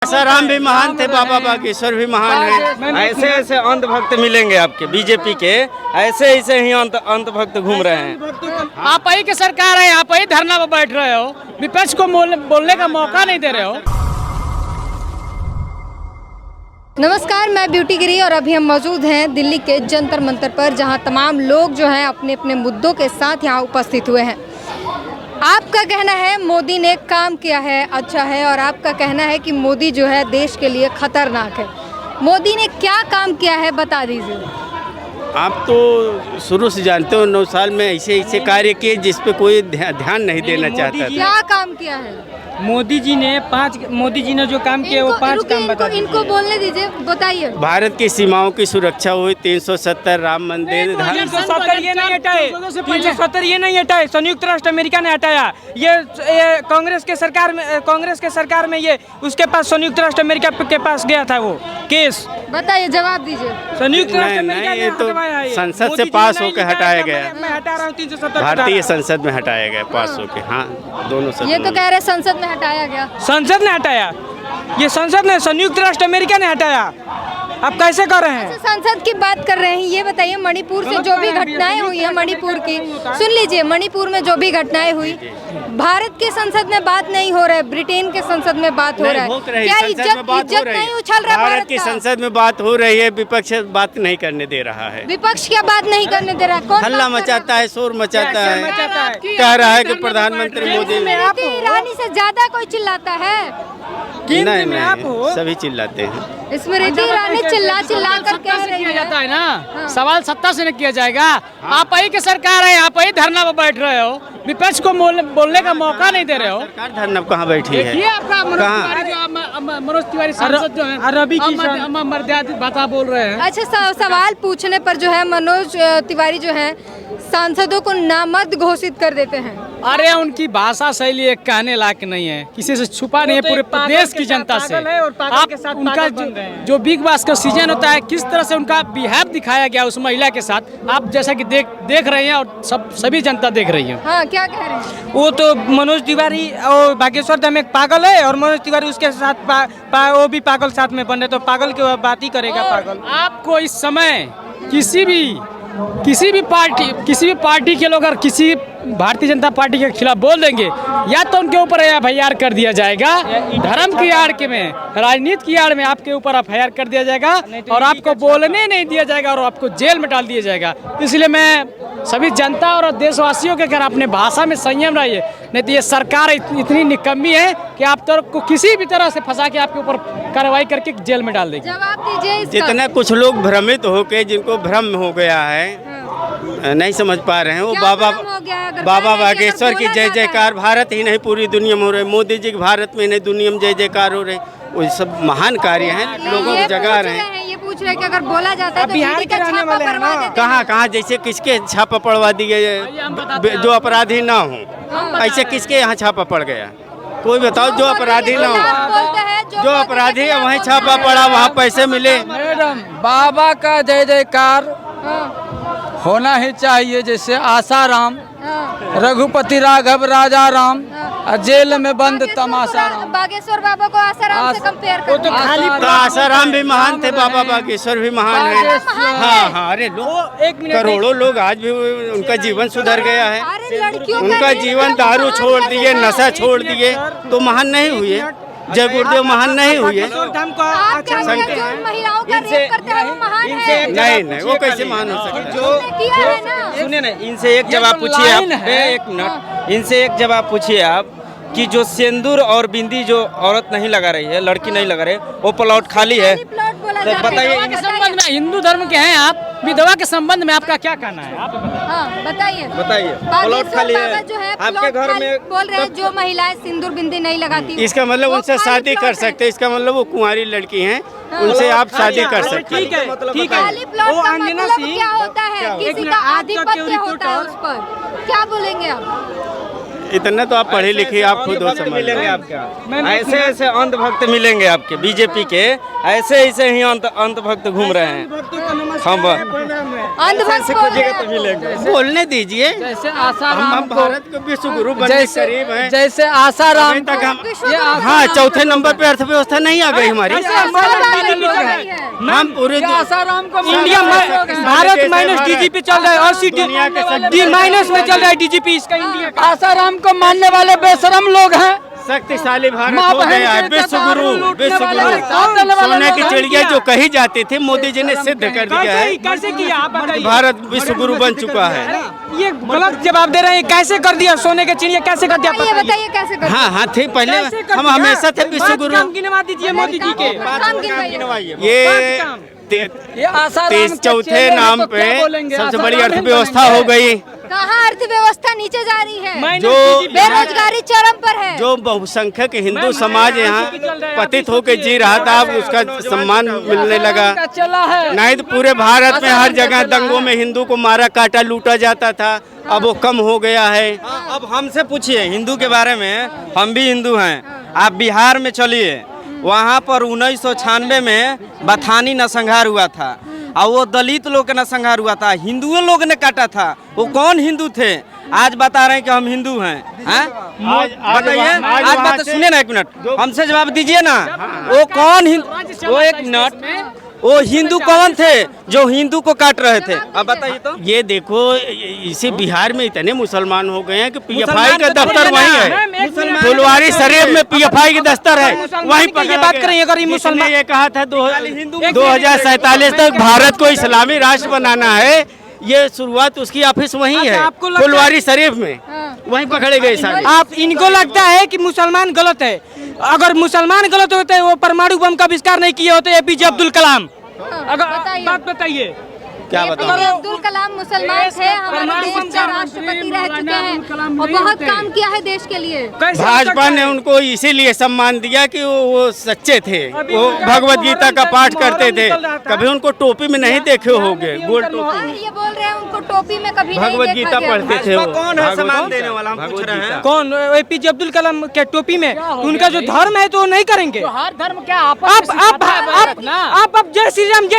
आसाराम भी महान थे, बाबा बागेश्वर भी महान है। ऐसे ऐसे अंधभक्त मिलेंगे आपके बीजेपी के, ऐसे ऐसे ही अंधभक्त घूम रहे हैं। आप ही की सरकार है, आप ही धरना पर बैठ रहे हो, विपक्ष को बोलने का मौका नहीं दे रहे हो। नमस्कार, मैं ब्यूटी गिरी और अभी हम मौजूद हैं दिल्ली के जंतर मंतर पर, जहां तमाम लोग जो हैं अपने अपने मुद्दों के साथ यहां उपस्थित हुए हैं। आपका कहना है मोदी ने काम किया है, अच्छा है, और आपका कहना है कि मोदी जो है देश के लिए खतरनाक है। मोदी ने क्या काम किया है बता दीजिए। आप तो शुरू से जानते हो 9 साल में ऐसे ऐसे कार्य किए जिस पे कोई ध्यान नहीं देना चाहता था। क्या काम किया है मोदी जी ने जो काम किया वो 5 काम बता दीजिए। इनको बोलने दीजिए, बताइए। भारत की सीमाओं की सुरक्षा हुई, 370 राम मंदिर, 370 ये नहीं हटाए, 370 ये नहीं हटाए, संयुक्त राष्ट्र अमेरिका ने हटाया। ये कांग्रेस के सरकार में ये उसके पास संयुक्त राष्ट्र अमेरिका के पास गया था वो केस। बताइए, जवाब दीजिए। संयुक्त राष्ट्र अमेरिका ये तो संसद से पास होकर हटाया गया। मैं हटा रहा हूँ 370। भारतीय संसद में हटाया गया, पास होकर। हाँ, दोनों सदनों। ये तो कह रहे संसद में हटाया गया। संसद ने हटाया, ये संसद ने, संयुक्त राष्ट्र अमेरिका ने हटाया। आप कैसे कर रहे हैं? संसद की बात कर रहे हैं, ये बताइए मणिपुर से जो भी घटनाएं हुई है, मणिपुर की सुन लीजिए, मणिपुर में जो भी घटनाएं हुई, भारत के संसद में बात नहीं हो रहा है, ब्रिटेन के संसद में बात हो रहा है। क्या इज्जत नहीं उछल रहा? भारत की संसद में बात हो रही है, विपक्ष बात नहीं करने दे रहा है। विपक्ष क्या बात नहीं करने दे रहा? कौन हल्ला मचाता है, शोर मचाता है, कह रहा है कि प्रधानमंत्री मोदी। ईरानी से ज्यादा कोई चिल्लाता है? नहीं, सभी चिल्लाते हैं। स्मृति ईरानी चिल्ला कर कह रही किया जाता है। है ना, सवाल सत्ता से नहीं किया जाएगा। आप ही की सरकार है, आप ही धरना पर बैठ रहे हो, विपक्ष को बोलने का मौका नहीं दे रहे हो। सरकार धरना कहाँ बैठी है? देखिए आपका मनोज तिवारी सांसद जो है रवि मर्यादित भाषा बोल रहे हैं। अच्छा, सवाल पूछने पर जो है मनोज तिवारी जो है सांसदों को नामर्द घोषित कर देते हैं। अरे उनकी भाषा शैली एक कहने लायक नहीं है, किसी से छुपा नहीं है, पूरे प्रदेश की जनता से। आप उनका जो बिग बॉस का सीजन होता है, किस तरह से उनका बिहेव दिखाया गया उस महिला के साथ, आप जैसा कि देख रहे हैं और सभी जनता देख रही है। हाँ, क्या कह रहे हैं? वो तो मनोज तिवारी और बागेश्वर धाम एक पागल है, और मनोज तिवारी उसके साथ वो भी पागल साथ में बन रहे, तो पागल की बात ही करेगा पागल। आपको इस समय किसी भी पार्टी के लोग अगर किसी भारतीय जनता पार्टी के खिलाफ बोल देंगे, या तो उनके ऊपर FIR कर दिया जाएगा, धर्म की आड़ में, राजनीति की आड़ में आपके ऊपर FIR कर दिया जाएगा, और आपको बोलने नहीं दिया जाएगा, और आपको जेल में डाल दिया जाएगा। इसलिए मैं सभी जनता और देशवासियों के घर अपने भाषा में संयम रहिए, नहीं तो ये सरकार इतनी निकम्मी है कि आप को किसी भी तरह से फंसा के आपके ऊपर कार्रवाई करके जेल में डाल देगी। जवाब दीजिए। जितने कुछ लोग भ्रमित होके, जिनको भ्रम हो गया है, नहीं समझ पा रहे हैं, वो बाबा बागेश्वर की जय जयकार भारत ही नहीं पूरी दुनिया में हो रही, मोदी जी की भारत में नहीं दुनिया में जय जयकार हो रही। वो सब महान कार्य हैं, लोगों को जगा रहे हैं। ये पूछ रहे हैं कि अगर बोला जाता है तो बिहार के रहने वाले हैं ना, कहाँ जैसे किसके छापा पड़वा दिए जो अपराधी ना हो, ऐसे किसके यहाँ छापा पड़ गया? कोई बताओ जो अपराधी ना हो, जो अपराधी है वहीं छापा पड़ा, वहाँ पैसे मिले। मैडम, बाबा का जय जयकार होना ही चाहिए, जैसे आसाराम, रघुपति राघव राजा राम, जेल में बंद तमाशा राम। बागेश्वर बाबा को आसाराम से कंपेयर कर, तो आसाराम भी महान थे, बाबा बागेश्वर भी महान है। हाँ, अरे करोड़ों लोग आज भी उनका जीवन सुधर गया है, उनका जीवन दारू छोड़ दिए, नशा छोड़ दिए, तो महान नहीं हुए? जय गुरुदेव महान नहीं हुए? नहीं, वो कैसे महान हो सकते? सुनिए ना, इनसे एक जवाब पूछिए आप, एक मिनट, इनसे एक जवाब पूछिए आप कि जो सिंदूर और बिंदी जो औरत नहीं लगा रही है, लड़की नहीं लगा रही है, वो प्लॉट खाली है, तो बताइए। संबंध में हिंदू धर्म के हैं आप, विधवा के संबंध में आपका क्या कहना है? आप बताइए। प्लॉट खाली है जो है आपके घर में, बोल रहे हैं जो महिलाएं सिंदूर बिंदी नहीं लगाती, इसका मतलब उनसे शादी कर सकते, इसका मतलब वो कुंवारी लड़की हैं, उनसे आप शादी कर सकते हैं। ठीक है। वो अंजना सिंह क्या होता है? किसी का आधिपत्य होता है उस पर, क्या बोलेंगे आप? इतना तो आप पढ़े लिखे, आप खुद हो समझ मिलेंगे आपके, ऐसे ऐसे अंधभक्त मिलेंगे आपके बीजेपी के, ऐसे ऐसे ही अंधभक्त घूम रहे हैं। हम अंधभक्त बोल रहे हैं। बोलने दीजिए। जैसे आसाराम हम भारत के विश्व गुरु बनने के करीब हैं। जैसे आसाराम अभी तक हम विश्व गुरु हाँ चौथे नंबर पे अर्थव्यवस्था नहीं आ गई हमारी। हम पूरे आसाराम को इंडिया भारत माइनस डीजीपी चल रहा है, 80 माइनस में चल रहा है डीजीपी इसका इंडिया का। आसाराम को मानने वाले बेशरम लोग हैं। शक्तिशाली भारत माँ हो बहन गया है। के विश्व दारू गुरु लूटने विश्व वाले गुरु साथ चलने वाले सोने की लोग चिड़िया जो कही जाती थी मोदी जी ने सिद्ध कर दिया है। कैसे किया आप बताइए। भारत विश्व गुरु बन चुका है। ये गलत जवाब दे रहे हैं। कैसे कर दिया सोने के चिड़िया, कैसे कर दिया बताइए बताइए कैसे कर हाँ हाँ थे पहले कैसे कर हम दिया? हमेशा थे विश्व 5 गुरु। काम गिनवा दीजिए मोदी जी के। काम गिनवाइए। ये ये आसाराम तीस के चौथे चेले हैं नाम तो पे क्या बोलेंगे? सबसे आसाराम बड़ी ही अर्थव्यवस्था बनेंगे। हो गई। कहाँ अर्थव्यवस्था नीचे जा रही है, जो बेरोजगारी चरम पर है। जो बहुसंख्यक हिंदू समाज यहाँ पतित होकर जी रहा था अब उसका सम्मान मिलने लगा। का चला है। नहीं तो पूरे भारत में हर जगह दंगों में हिंदू को मारा काटा लूटा जाता था। अब वो कम हो गया है। अब हमसे पूछिए हिंदू के बारे में, हम भी हिंदू हैं। आप बिहार में चलिए, वहाँ पर 1996 में बथानी नरसंहार हुआ था और वो दलित लोग का नरसंहार हुआ था, हिंदुओं लोग ने काटा था। वो कौन हिंदू थे? आज बता रहे हैं कि हम हिंदू हैं। बताइए, आज बात सुनिए ना, एक मिनट हमसे जवाब दीजिए ना। वो कौन हिंदू? वो एक मिनट, वो हिंदू कौन थे जो हिंदू को काट रहे थे? अब बताइए तो। ये देखो इसी बिहार में इतने मुसलमान हो गए हैं कि पीएफआई का दफ्तर वहीं है। फुलवारी शरीफ में पीएफआई का दफ्तर है, वहीं की बात करें। अगर ये मुसलमान ये कहा था 2047 तक भारत को इस्लामी राष्ट्र बनाना है, ये शुरुआत उसकी ऑफिस वहीं है आपको लगता है- फुलवारी शरीफ में, वहीं पकड़े गए सारे। आप इनको लगता है कि मुसलमान गलत है। अगर मुसलमान गलत होते हैं वो परमाणु बम का आविष्कार नहीं किए होते एपीजे अब्दुल कलाम। अगर बताइए। बात बताइए। क्या APJ बताओ? अब्दुल कलाम मुसलमान थे, हमारे देश के राष्ट्रपति रह चुके हैं और बहुत काम किया है देश के लिए। कैसे हो भाजपा सकता ने है? उनको इसीलिए सम्मान दिया कि वो सच्चे थे, वो भगवत गीता का पाठ करते थे। कभी उनको टोपी में नहीं देखे होंगे, गोल और टोपी। ये बोल रहे हैं उनको टोपी में कभी नहीं भगवत देखा गीता गया। पढ़ते थे वो। कौन है सम्मान देने वाला? हम पूछ रहे हैं। कौन? एपीजे अब्दुल कलाम के टोपी में उनका जो धर्म है तो वो नहीं करेंगे। हर धर्म क्या आप जय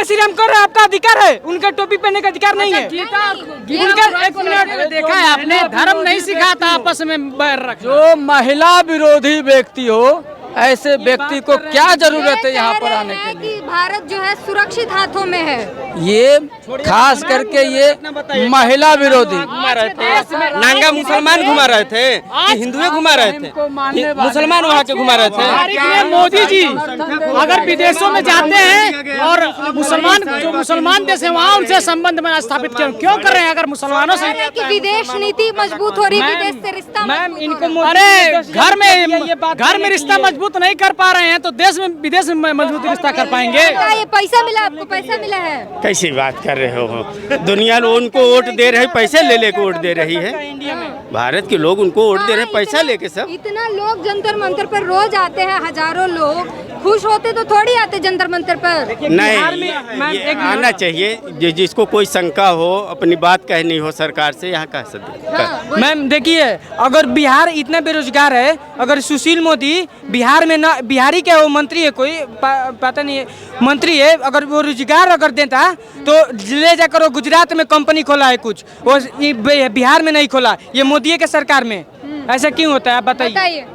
श्री राम कर रहे हैं, आपका अधिकार है। उनका टोपी पहनने का अधिकार नहीं है। उनका एक मिनट देखा है आपने, धर्म नहीं सिखाता आपस में बैर रख। जो महिला विरोधी व्यक्ति हो ऐसे व्यक्ति को क्या जरूरत है यहाँ पर आने के लिए? कि भारत जो है सुरक्षित हाथों में है। ये खास करके ये महिला विरोधी घुमा रहे थे, नांगा मुसलमान घुमा रहे थे कि हिंदुए घुमा रहे थे? मुसलमान वहाँ के घुमा रहे थे। तारीख में मोदी जी अगर विदेशों में जाते हैं और मुसलमान जो मुसलमान देश है वहाँ उनसे संबंध में स्थापित क्यों कर रहे हैं? अगर मुसलमानों से कि विदेश नीति मजबूत हो रही है, विदेश से रिश्ता मैम मजबूत इनको हो मोदी अरे जी घर में रिश्ता मजबूत नहीं कर पा रहे हैं तो देश में विदेश में मजबूत रिश्ता कर पाएंगे? रहा है। ये पैसा मिला आपको, पैसा मिला है। कैसी बात कर रहे हो? दुनिया उनको वोट दे रही, पैसे ले लेके वोट दे रही है। भारत के लोग उनको वोट दे रहे हैं पैसा लेके। सब इतना लोग जंतर मंतर पर रोज आते हैं, हजारों लोग। खुश होते तो थोड़ी आते जंतर मंतर पर। नहीं, ये आना चाहिए। जिसको कोई शंका हो, अपनी बात कहनी हो सरकार से, यहाँ कह सकते। हाँ, मैम देखिए, अगर बिहार इतना बेरोजगार है, अगर सुशील मोदी बिहार में ना, बिहारी क्या वो मंत्री है कोई पता नहीं है, मंत्री है, अगर वो रोजगार अगर देता तो ले जाकर वो गुजरात में कंपनी खोला है कुछ, वो बिहार में नहीं खोला, ये मोदी के सरकार में। ऐसा क्यों होता है आप बताइए? बताइए।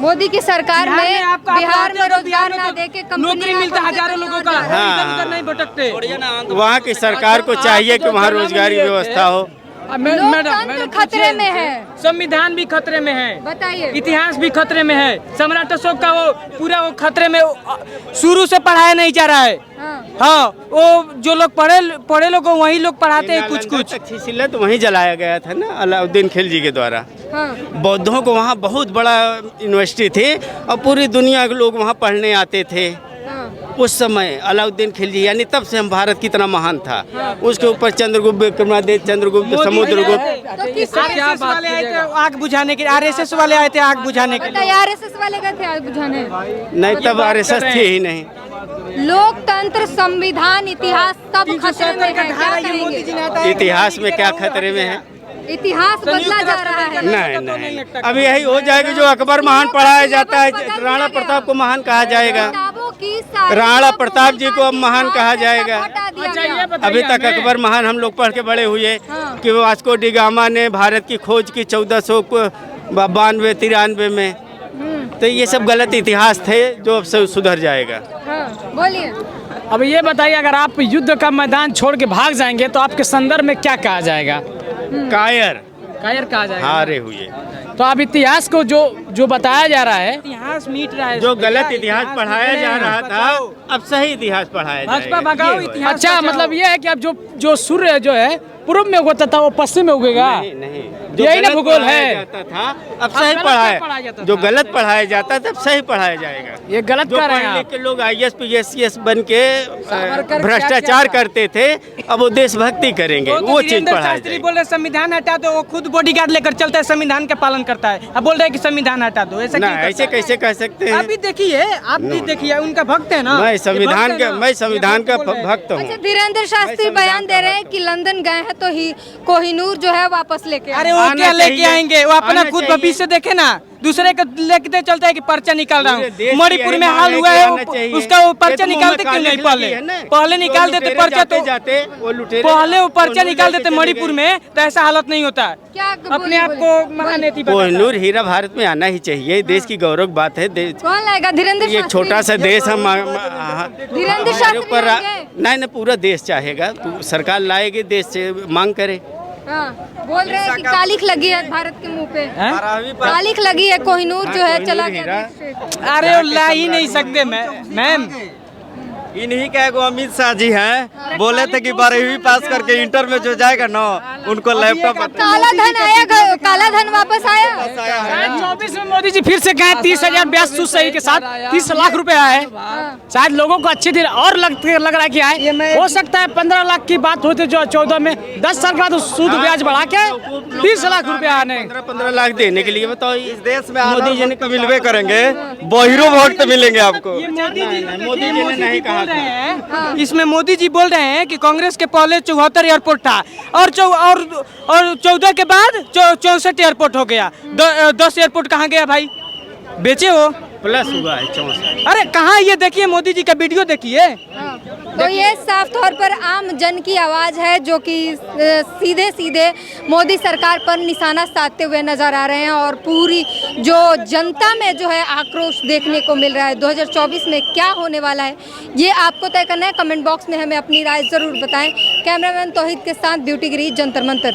मोदी की सरकार में बिहार में रोजगार ना देके नौकरी मिलता हजारों लोगों का, हाँ। इधर नहीं भटकते। वहाँ की सरकार को चाहिए कि वहाँ रोजगारी व्यवस्था हो। लोकतंत्र खतरे में है। संविधान भी खतरे में है, बताइए। इतिहास भी खतरे में है। सम्राट अशोक का वो पूरा वो खतरे में, शुरू से पढ़ाया नहीं जा रहा है। हाँ, वो जो लोग पढ़े लोग वही लोग पढ़ाते हैं कुछ कुछ। तक्षशिला तो वहीं जलाया गया था ना, अलाउद्दीन खिलजी के द्वारा। हाँ। बौद्धों को वहाँ बहुत बड़ा यूनिवर्सिटी थी और पूरी दुनिया के लोग वहाँ पढ़ने आते थे। उस समय अलाउद्दीन खिलजी, यानी तब से हम भारत कितना महान था। उसके ऊपर चंद्रगुप्त, विक्रमादित्य, चंद्रगुप्त, समुद्रगुप्त। आरएसएस वाले आए थे आग बुझाने के, आरएसएस वाले आए थे आग बुझाने के लिए। आरएसएस वाले गए थे आग बुझाने? नहीं, तब आरएसएस थी ही नहीं। लोकतंत्र, संविधान, इतिहास सब खतरे में है। क्या करेंगे? इतिहास में क्या खतरे में है? इतिहास बदला जा रहा है। नहीं, अभी यही हो जाएगा जो अकबर महान पढ़ाया जाता है, राणा प्रताप को महान कहा जाएगा, राणा प्रताप जी को अब महान कहा जाएगा। अभी तक अकबर महान हम लोग पढ़ के बड़े हुए कि वास्को डी गामा ने भारत की खोज की 1492-93 में। तो ये सब गलत इतिहास थे जो अब सब सुधर जाएगा। बोलिए। अब ये बताइए, अगर आप युद्ध का मैदान छोड़ के भाग जाएंगे तो आपके संदर्भ में क्या कहा जाएगा? कायर कहा जाएगा। हारे हुए। तो अब इतिहास को जो बताया जा रहा है, इतिहास मिट रहा है, जो गलत इतिहास पढ़ाया जा रहा था अब सही इतिहास पढ़ाया भाजपा जाएगा। भगाओ इतिहास। अच्छा, मतलब ये है कि अब जो सूर्य जो है पूर्व में उगता था वो पश्चिम में उगेगा। नहीं, यही ना भूगोल है। जाता था अब सही पढ़ाया, जो गलत पढ़ाया जाता था अब सही पढ़ाया जाएगा। ये गलत जो कर रहे पढ़ हैं लिख आप। के लोग IAS PSCS बन के भ्रष्टाचार करते थे, अब वो देशभक्ति करेंगे, वो चीज पढ़ाया शास्त्री जाएगा। बोल रहे संविधान हटा दो, वो खुद बॉडीगार्ड लेकर चलता है, संविधान का पालन करता है। अब बोल रहे हैं कि संविधान हटा दो, ऐसा ना क्यों करता ऐसे है? कैसे कह सकते हैं? अभी देखिए, आप भी देखिए, उनका भक्त है ना। मैं ये संविधान भक्त है का ना। मैं संविधान का ये भक्त बोल रहे हैं। भक्त अच्छा, हूँ। धीरेन्द्र शास्त्री बयान दे रहे हैं कि लंदन गए हैं तो ही कोहिनूर जो है वापस लेके आए। अरे वो आना क्या लेके चाहिए, आएंगे? वो अपना आना खुद चाहिए। भविष्य देखे ना, दूसरे को लेके चलता है कि पर्चा निकाल रहा पूरे हूँ। देश की मणिपुर यही में मांग हाल है हुआ कि है, आना चाहिए। उसका वो पर्चा ये तो मुंह निकालते में क्यों नहीं? कालिख लगी है ना। पहले निकाल देते लुटेरे पर्चा, तो जाते वो लुटेरे पहले वो पर्चा कोहिनूर निकाल लेके देते चले मणिपुर गए। में, तो ऐसा हालत नहीं होता। क्या अपने आप को महानेती बनाता है। कोहिनूर हीरा भारत में आना ही चाहिए, देश की गौरव बात है। कौन लाएगा? धीरेन्द्र ये शास्त्री। छोटा सा देश हम धीरेन्द्र शास्त्री लाएंगे? नहीं पूरा देश चाहेगा, सरकार लाएगी, देश से मांग करे। हाँ, बोल रहे हैं कि कालिख लगी है भारत के मुंह पे, हैं? कालिख लगी है, कोहिनूर जो है कोहिनूर चला हीरा। गया। अरे वो ला ही नहीं सकते मैम। इन्हीं का एगो अमित शाह जी हैं, बोले थे कि 12वीं पास करके इंटर में जो जाएगा ना उनको लैपटॉप काला धन आया, काला धन वापस आया। 2024 में मोदी जी फिर से गए 30,000 ब्याज सूद सही के साथ 30 लाख रुपए आए। शायद लोगों को अच्छी दिन और लग रहा है कि आए। हो सकता है 15 लाख की बात होती जो 14 में 10 साल के बाद सूद ब्याज बढ़ा के 30 लाख रुपए आने। 15 लाख देने के लिए बताओ, इस देश में मोदी जी ने तो मिलवे करेंगे, बहिरो वोट तो मिलेंगे आपको। मोदी जी ने नहीं कहा था। इसमें मोदी जी बोल रहे हैं कि कांग्रेस के पहले 74 एयरपोर्ट था और 14 के बाद 64 एयरपोर्ट हो गया। 10 एयरपोर्ट कहाँ गया भाई? बेचे हो? प्लस हुआ है 64। अरे कहाँ? ये देखिए मोदी जी का वीडियो देखिए। तो ये साफ तौर पर आम जन की आवाज़ है जो कि सीधे सीधे मोदी सरकार पर निशाना साधते हुए नजर आ रहे हैं और पूरी जो जनता में जो है आक्रोश देखने को मिल रहा है। 2024 में क्या होने वाला है ये आपको तय करना है। कमेंट बॉक्स में हमें अपनी राय ज़रूर बताएं। कैमरामैन तौहीद के साथ ब्यूटी गिरी, जंतर मंतर।